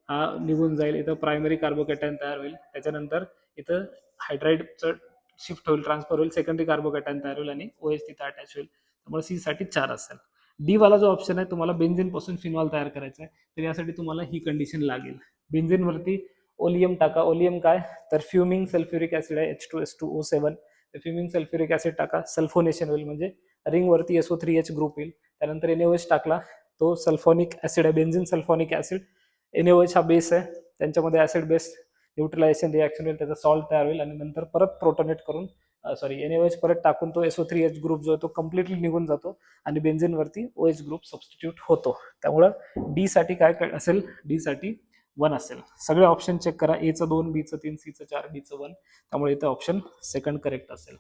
हा निघून जाईल. इथं प्रायमरी कार्बोकॅटायन तयार होईल. त्याच्यानंतर इथं हायड्राईडचं शिफ्ट होईल, ट्रान्सफर होईल, सेकंडरी कार्बोकॅटायन तयार होईल आणि OH तिथं अटॅच होईल. त्यामुळे सी साठी 4 असेल. डी वाला जो ऑप्शन आहे, तुम्हाला बेन्झिन पासून फिनॉल तयार करायचा आहे, तर यासाठी तुम्हाला ही कंडिशन लागेल. बेन्झिन वरती ओलियम टाका. ओलियम काय? तर फ्युमिंग सल्फ्युरिक ऍसिड आहे, H2SO7. फ्युमिंग सल्फ्युरिक ऍसिड टाका, सल्फोनेशन होईल, म्हणजे रिंग वरती SO3H ग्रुप येईल. त्यानंतर NaOH टाकला, तो सल्फोनिक ऍसिड आहे, बेन्झिन सल्फोनिक ऍसिड. NaOH हा बेस आहे, त्यांच्यामध्ये ऍसिड बेस न्यूट्रलायझेशन रिॲक्शन होईल, त्याचा सॉल्ट तयार होईल आणि नंतर परत प्रोटोनेट करून NaOH परत टाकून तो SO3H ग्रुप जो आहे तो कम्प्लिटली निघून जातो आणि बेन्झिनवरती OH ग्रुप सबस्टिट्यूट होतो. त्यामुळं डी साठी काय असेल, डी साठी 1 असेल. सगळे ऑप्शन चेक करा, ए चं 2, बी चं 3, सी चं 4, डी चं 1. त्यामुळे इथं ऑप्शन सेकंड करेक्ट असेल.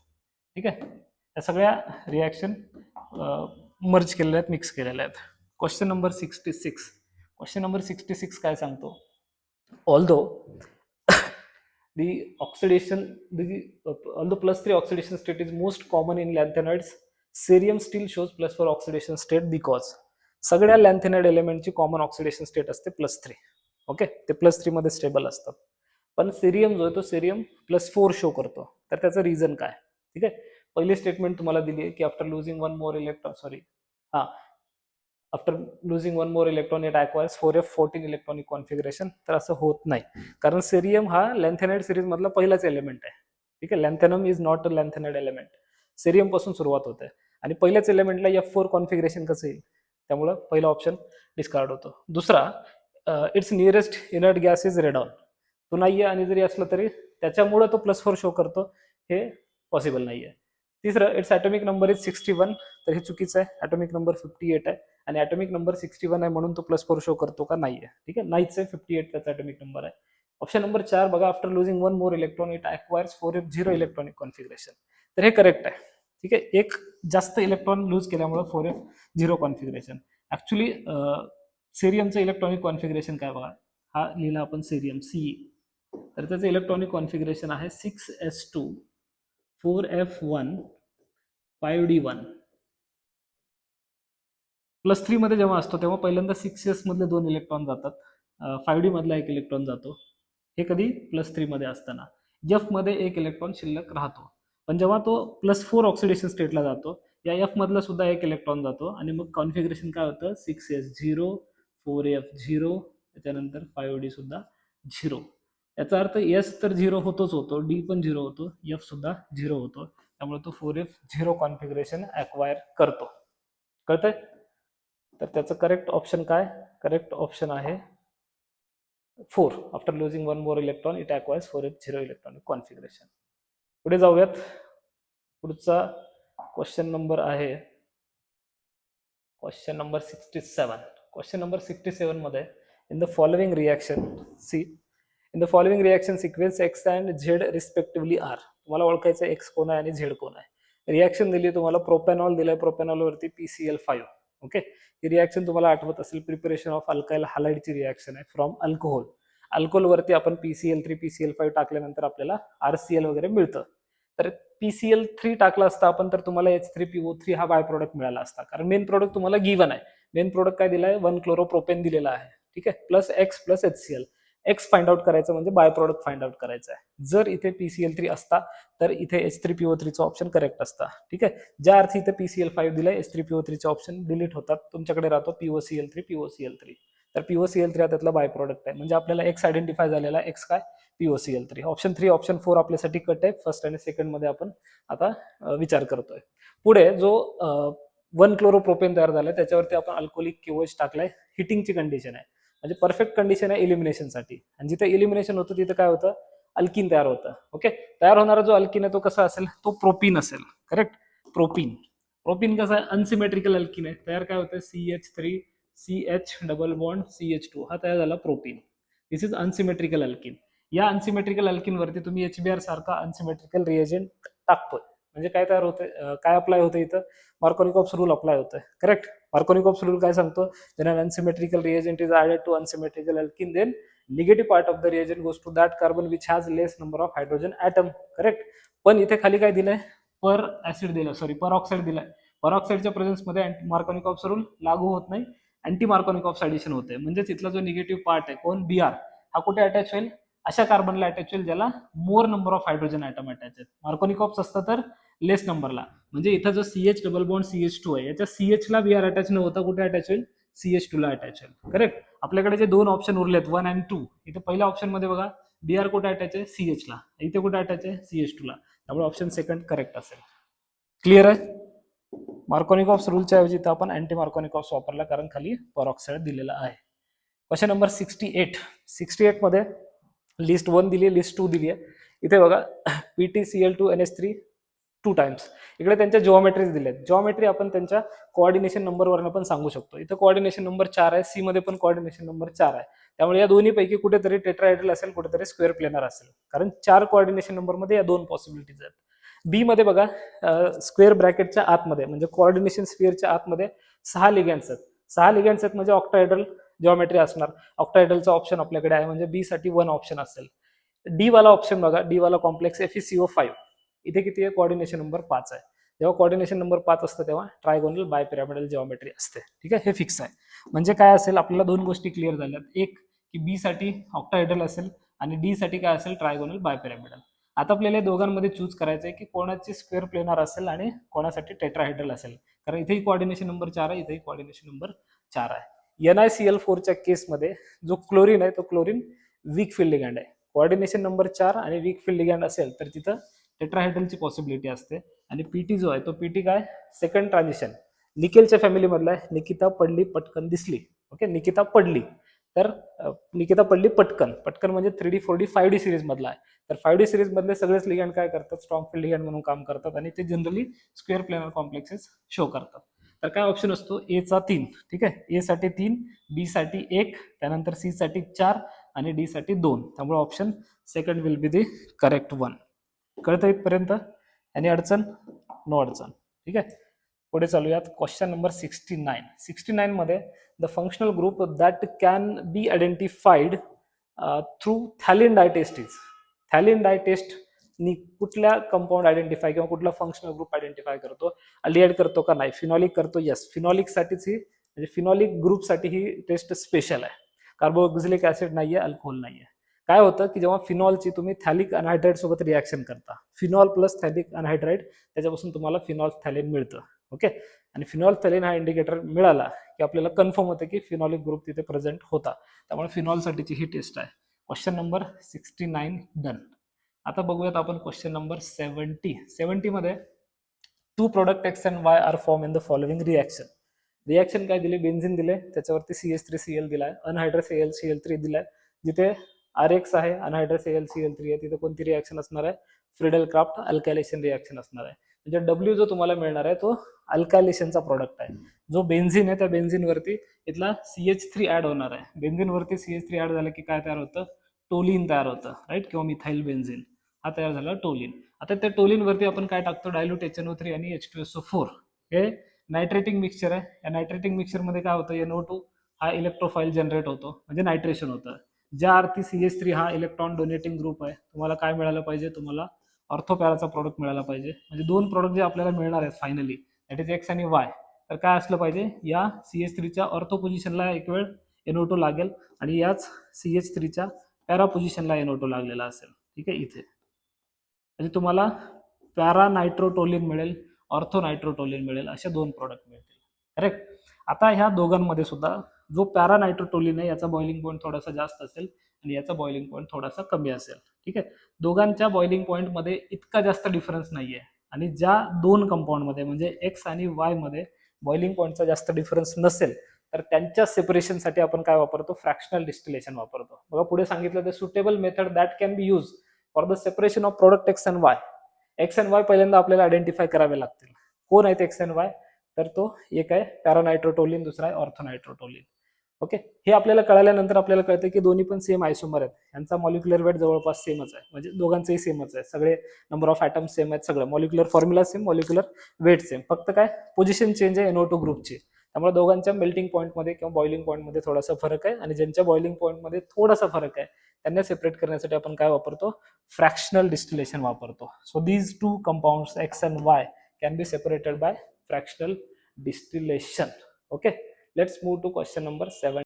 ठीक आहे, या सगळ्या रिॲक्शन मर्ज केलेल्या आहेत, मिक्स केलेल्या आहेत. Question number 66. क्वेश्चन नंबर 66 काय सांगतो, although the although +3 oxidation state is most common in lanthanoids, cerium still shows +4 oxidation state because सगळ्या लॅन्थेनॉइड एलिमेंटची कॉमन ऑक्सिडेशन स्टेट असते +3. ओके, ते +3 मध्ये स्टेबल असतात. पण सेरियम जो आहे तो सेरियम +4 शो करतो. तर त्याचं रिझन काय? ठीक आहे, पहिली स्टेटमेंट तुम्हाला दिली आहे की after losing one more electron after losing one more electron it acquires 4f14 electronic configuration. तर असं होत नाही, कारण सेरियम हा लॅन्थेनाइड सिरीज मधला पहिलाच एलिमेंट आहे. ठीक आहे, lanthanum is not a lanthanide element. Cerium पासून सुरुवात होते आणि पहिल्याच एलिमेंटला F4 कॉन्फिगरेशन कसं येईल, त्यामुळं पहिला ऑप्शन डिस्कार्ड होतो. दुसरा, it's nearest inert gas is radon. तो नाहीये आणि जरी असलं तरी त्याच्यामुळे तो +4 शो करतो, हे पॉसिबल नाहीये. तिसरं, इट्स ॲटॉमिक नंबर इज 61. तर हे चुकीचं आहे. ॲटॉमिक नंबर 58 आहे आणि ॲटॉमिक नंबर 61 आहे म्हणून तो +4 शो करतो का? नाहीये. ठीक आहे, नाहीच आहे, 58 त्याचा ॲटॉमिक नंबर आहे. ऑप्शन नंबर 4 बघा, after losing one more electron it acquires 4f0 electronic configuration. तर हे करेक्ट आहे. ठीक आहे, एक जास्त इलेक्ट्रॉन लूज केल्यामुळे 4f0 कॉन्फिगरेशन. ऍक्च्युली सेरियमचं इलेक्ट्रॉनिक कॉन्फिगरेशन काय बघा, हा लिहिला आपण सेरियम Ce. तर त्याचं इलेक्ट्रॉनिक कॉन्फिगरेशन आहे 6s2 4f1 5d1. +3 मध्ये जेव्हा असतो तेव्हा पहिल्यांदा 6s मधले 2 इलेक्ट्रॉन जातात, 5d मधला 1 इलेक्ट्रॉन जातो. हे कधी +3 मध्ये असताना. F मध्ये 1 इलेक्ट्रॉन शिल्लक राहतो. पण जेव्हा तो +4 ऑक्सिडेशन स्टेटला जातो, या F मधला सुद्धा 1 इलेक्ट्रॉन जातो आणि मग कॉन्फिगरेशन काय होतं, 6s0 4f0 त्याच्यानंतर 5d सुद्धा 0. याचा अर्थ S तर 0 होतोच होतो, D पण 0 होतो, F सुद्धा 0 होतो. त्यामुळे तो 4f0 कॉन्फिगरेशन ॲक्वायर करतो. कळतंय? तर त्याचं करेक्ट ऑप्शन काय? करेक्ट ऑप्शन आहे 4. After losing one more electron it acquires 4f0 electronic configuration. पुढे जाऊयात. पुढचा क्वेश्चन नंबर आहे क्वेश्चन नंबर 67. क्वेश्चन नंबर 67 मध्ये, in the following reaction in the following reaction sequence X and Z respectively are. तुम्हाला ओळखायचं x कोण आहे आणि झेड कोण आहे. रिॲक्शन दिली तुम्हाला, प्रोपॅनॉल दिलाय, प्रोपॅनॉल वरती PCl5. ओके, ही रिॲक्शन तुम्हाला आठवत असेल, प्रिपरेशन ऑफ अल्काइल हॅलाइडची रिॲक्शन आहे फ्रॉम अल्कोहोल. अल्कोहोलवरती आपण PCl3 PCl5 टाकल्यानंतर आपल्याला RCl वगैरे मिळतं. तर PCl3 टाकला असता आपण तर तुम्हाला H3PO3 हा बाय प्रोडक्ट मिळाला असता, कारण मेन प्रोडक्ट तुम्हाला गिवन आहे. मेन प्रोडक्ट काय दिलाय, 1 क्लोरोप्रोपेन दिलेला आहे. ठीक आहे, plus X plus HCl. X find out करायचं म्हणजे बाय प्रोडक्ट फाइंड आउट करायचं आहे. जर इथे PCl3 असता तर इथे H3PO3 चा ऑप्शन करेक्ट असता. ठीक आहे, ज्या अर्थी इथे PCl5 दिलाय, H3PO3 चे ऑप्शन डिलीट होतात, तुमच्याकडे राहतो POCl3. तर POCl3 हा त्यातला बाय प्रोडक्ट आहे, म्हणजे आपल्याला X आयडेंटिफाय झालेला आहे. X काय, POCl3. ऑप्शन 3 ऑप्शन 4 आपल्यासाठी कट आहे. फर्स्ट आणि सेकंड मध्ये आपण आता विचार करतोय. पुढे जो 1 क्लोरोप्रोपेन तयार झालाय त्याच्यावरती आपण अल्कोहोलिक KOH टाकलाय. हिटिंगची कंडिशन आहे, म्हणजे परफेक्ट कंडिशन आहे इलिमिनेशनसाठी. आणि जिथे इलिमिनेशन होतं तिथे काय होतं, अल्किन तयार होतं. ओके, तयार होणारा जो अल्किन आहे तो कसा असेल, तो प्रोपीन असेल. Correct, propene. प्रोपीन कसं आहे, अनसिमेट्रिकल अल्किन आहे. तयार काय होतं, CH3 CH double bond CH2 हा तयार झाला propene. This is unsymmetrical alkene. या अनसिमेट्रिकल अल्किन वरती तुम्ही HBr सारखा अनसिमेट्रिकल रिएजंट टाकतोय, म्हणजे काय तयार होते, काय अप्लाय होतं इथं, मार्कोनिकॉप्स रूल अप्लाय होतोय. करेक्ट, मार्कोनिकॉप्स रूल काय सांगतो, when an unsymmetrical reagent is added to unsymmetrical alkene, then negative part of the reagent goes to that carbon which has less number of hydrogen atom. Correct, पण इथे खाली काय दिलंय, पर acid दिलं, sorry पर oxide दिलाय. पर ऑक्साईडच्या प्रेझेन्स मध्ये Markovnikov's rule लागू होत नाही, अँटी मार्कोनिकॉप्स ऍडिशन होते. म्हणजे तिथला जो निगेटिव्ह पार्ट आहे कोण, Br, हा कुठे अटॅच होईल, अशा कार्बनला अटॅच होईल ज्याला मोर number of hydrogen atom attach आहेत. मार्कोनिकॉप्स असतं तर लेस नंबरला, म्हणजे इथं जो CH डबल बॉन्ड CH2 आहे, याच्या CH ला Br अटॅच न होता कुठे अटॅच होईल, CH2 ला अटॅच होईल. करेक्ट, आपल्याकडे जे 2 ऑप्शन उरलेत 1 आणि 2, इथे पहिल्या ऑप्शन मध्ये बघा Br कुठे अटॅच आहे, CH ला, इथे कुठे अटॅच आहे, CH2 ला. त्यामुळे ऑप्शन सेकंड करेक्ट असेल. क्लिअर आहे. मार्कोनिकॉप्स रूलच्या ऐवजी इथं आपण अँटी मार्कोनिकॉप्स वापरला, कारण खाली पर ऑक्साईड दिलेला आहे. Question number 68. 68 मध्ये लिस्ट 1 दिली आहे, लिस्ट 2 दिली आहे. इथे बघा PtCl2NH3 2 टाइम्स. इकडे त्यांच्या जिओमेट्रीज दिल्या आहेत. जिओमेट्री आपण त्यांच्या कोऑर्डिनेशन नंबरवरनं पण सांगू शकतो. इथं कोऑर्डिनेशन नंबर 4 आहे, सी मध्ये पण कोऑर्डिनेशन नंबर 4 आहे. त्यामुळे या दोन्हीपैकी कुठेतरी टेट्राहेड्रल असेल, कुठेतरी स्क्वेअर प्लेनर असेल, कारण 4 कोऑर्डिनेशन नंबरमध्ये या 2 पॉसिबिलिटीज आहेत. बी मध्ये बघा स्क्वेअर ब्रॅकेटच्या आतमध्ये म्हणजे कोऑर्डिनेशन स्फिअरच्या आतमध्ये 6 लिगँड्स आहेत. 6 लिगँड्स आहेत म्हणजे ऑक्टाहेड्रल जिओमेट्री असणार. ऑक्टाहेड्रलचा ऑप्शन आपल्याकडे आहे म्हणजे बी साठी 1 ऑप्शन असेल. डी वाला ऑप्शन बघा, डी वाला कॉम्प्लेक्स FeCO5 इथे किती आहे, कोऑर्डिनेशन नंबर 5 आहे. जेव्हा कोऑर्डिनेशन नंबर 5 असतं तेव्हा ट्रायगोनल बायपिरामिडल जिओमेट्री असते. ठीक आहे, हे फिक्स आहे. म्हणजे काय असेल, आपल्याला 2 गोष्टी क्लिअर झाल्यात. एक की बी साठी ऑक्टाहेड्रल असेल आणि डी साठी काय असेल, ट्रायगोनल बायपिरामिडल. आता आपल्याला या दोघांमध्ये चूज करायचं आहे की कोणाची स्क्वेअर प्लेनर असेल आणि कोणासाठी टेट्राहेड्रल असेल, कारण इथेही कोऑर्डिनेशन नंबर 4 आहे, इथेही कोऑर्डिनेशन नंबर 4 आहे. NiCl4च्या केसमध्ये जो क्लोरीन आहे तो क्लोरीन वीक फील्ड लिगँड आहे. कोऑर्डिनेशन नंबर 4 आणि वीक फील्ड लिगँड असेल तर तिथं टेट्राहेड्रलची पॉसिबिलिटी असते. आणि पीटी जो आहे तो पीटी काय, सेकंड ट्रान्झिशन निकेलच्या फॅमिलीमधला आहे. निकिता पडली पटकन दिसली. ओके, निकिता पडली तर निकिता पडली पटकन. पटकन म्हणजे 3D 4D 5D सिरीज मधला आहे. तर 5D सिरीज मधले सगळेच लिगँड काय करतात, स्ट्रॉंग फील्ड लिगँड म्हणून काम करतात आणि ते generally square planar complexes show करतात. तर काय ऑप्शन असतो, ए चा 3. ठीक आहे, ए साठी 3, बी साठी 1, त्यानंतर सी साठी 4 आणि डी साठी 2. त्यामुळे option second will be the correct one. कळतं इथपर्यंत? आणि अडचण? नो अडचण. ठीक आहे, पुढे चालूयात. Question number 69. 69 मध्ये the functional group that can be identified through phthalein dye test is. Phthalein dye test नी कुठल्या कंपाऊंड आयडेंटिफाय किंवा कुठला फंक्शनल ग्रुप आयडेंटिफाय करतो, अलिएड करतो का नाही? फिनॉलिक करतो, यस. फिनॉलिक साठीच ही म्हणजे फिनॉलिक ग्रुपसाठी ही टेस्ट स्पेशल आहे. कार्बोक्झिलिक ऍसिड नाहीये, अल्कोहोल नाहीये. काय होतं की जेव्हा फिनॉलची तुम्ही थॅलिक अनहायड्राइड सोबत रिॲक्शन करता, फिनॉल प्लस थॅलिक अनहायड्राइड, त्याच्यापासून तुम्हाला फिनॉल थॅलिन मिळतं. ओके, आणि फिनॉल थॅलिन हा इंडिकेटर मिळाला की आपल्याला कन्फर्म होतं की फिनॉलिक ग्रुप तिथे प्रेझेंट होता. त्यामुळे फिनॉलसाठीची ही टेस्ट आहे. Question number 69 done. आता बघूयात आपण क्वेश्चन नंबर 70. 70 मध्ये 2 product X and Y are form in the following reaction. Reaction काय दिले, बेन्झिन दिले, त्याच्यावरती CH3Cl दिलाय, अनहायड्रस AlCl3 दिलाय. जिथे RX आहे, अनहायड्रस AlCl3 आहे, तिथे कोणती रिॲक्शन असणार आहे, फ्रिडल क्राफ्ट अल्कायलेशन रिॲक्शन असणार आहे. म्हणजे W जो तुम्हाला मिळणार आहे तो अल्कायलेशनचा प्रोडक्ट आहे. जो बेन्झिन आहे त्या बेन्झिनवरती इथला CH3 ऍड होणार आहे. बेन्झिनवरती CH3 ऍड झालं की काय तयार होतं, टोलिन तयार होतं, राईट, किंवा मिथाइल बेन्झिन हा तयार झाला टोलिन. आता त्या टोलिनवरती आपण काय टाकतो, डायल्यूट HNO3 आणि H2SO4. हे नायट्रेटिंग मिक्सचर आहे. या नायट्रेटिंग मिक्सचर मध्ये काय होतं, NO2 हा इलेक्ट्रोफाईल जनरेट होतो म्हणजे नायट्रेशन होतं. ज्या अर्थी CH3 हा इलेक्ट्रॉन डोनेटिंग ग्रुप आहे, तुम्हाला काय मिळालं पाहिजे, तुम्हाला ऑर्थोपॅराचा प्रोडक्ट मिळाला पाहिजे. म्हणजे 2 प्रोडक्ट जे आपल्याला मिळणार आहेत फायनली, दॅट इज X आणि Y. तर काय असलं पाहिजे, या CH3च्या ऑर्थो पोझिशनला एक वेळ NO2 लागेल आणि याच CH3च्या पॅरा पोझिशनला NO2 लागलेला असेल. ठीक आहे, इथे म्हणजे तुम्हाला पॅरा नायट्रोटोलिन मिळेल, ऑर्थो नायट्रोटोलिन मिळेल, असे 2 प्रोडक्ट मिळतील. करेक्ट. आता ह्या दोघांमध्ये सुद्धा जो पॅरा नायट्रोटोलिन आहे याचा बॉइलिंग पॉईंट थोडासा जास्त असेल आणि याचा बॉइलिंग पॉईंट थोडासा कमी असेल. ठीक आहे, दोघांच्या बॉइलिंग पॉईंट मध्ये इतका जास्त डिफरन्स नाहीये. आणि ज्या 2 कंपाऊंड मध्ये म्हणजे X आणि Y मध्ये बॉइलिंग पॉईंटचा जास्त डिफरन्स नसेल तर त्यांच्या सेपरेशनसाठी आपण काय वापरतो, फ्रॅक्शनल डिस्टिलेशन वापरतो. बघा पुढे सांगितलं, the suitable method that can B use for the separation of product X and Y. X and Y पहिल्यांदा आपल्याला आयडेंटिफाय करावे लागतील. कोण आहेत X and Y? तर तो एक आहे पॅरानायट्रोटोलिन, दुसरा आहे ऑर्थोनायट्रोटोलिन. ओके, हे आपल्याला कळाल्यानंतर आपल्याला कळतं की दोन्ही पण सेम आयसोमर आहेत. यांचा मॉलिक्युलर वेट जवळपास सेमच आहे, म्हणजे दोघांचंही सेमच आहे. सगळे नंबर ऑफ ॲटम्स सेम आहेत, सगळं molecular formula same, molecular weight same. फक्त काय पोझिशन चेंज आहे NO2 ग्रुपची. त्यामुळे दोघांच्या मेल्टिंग पॉईंटमध्ये किंवा बॉइलिंग पॉईंटमध्ये थोडासा फरक आहे. आणि ज्यांच्या बॉइलिंग पॉईंटमध्ये थोडासा फरक आहे त्यांना सेपरेट करण्यासाठी आपण काय वापरतो, फ्रॅक्शनल डिस्टिलेशन वापरतो. So these 2 compounds X and Y can be separated by fractional distillation. Okay, let's move to question number 7.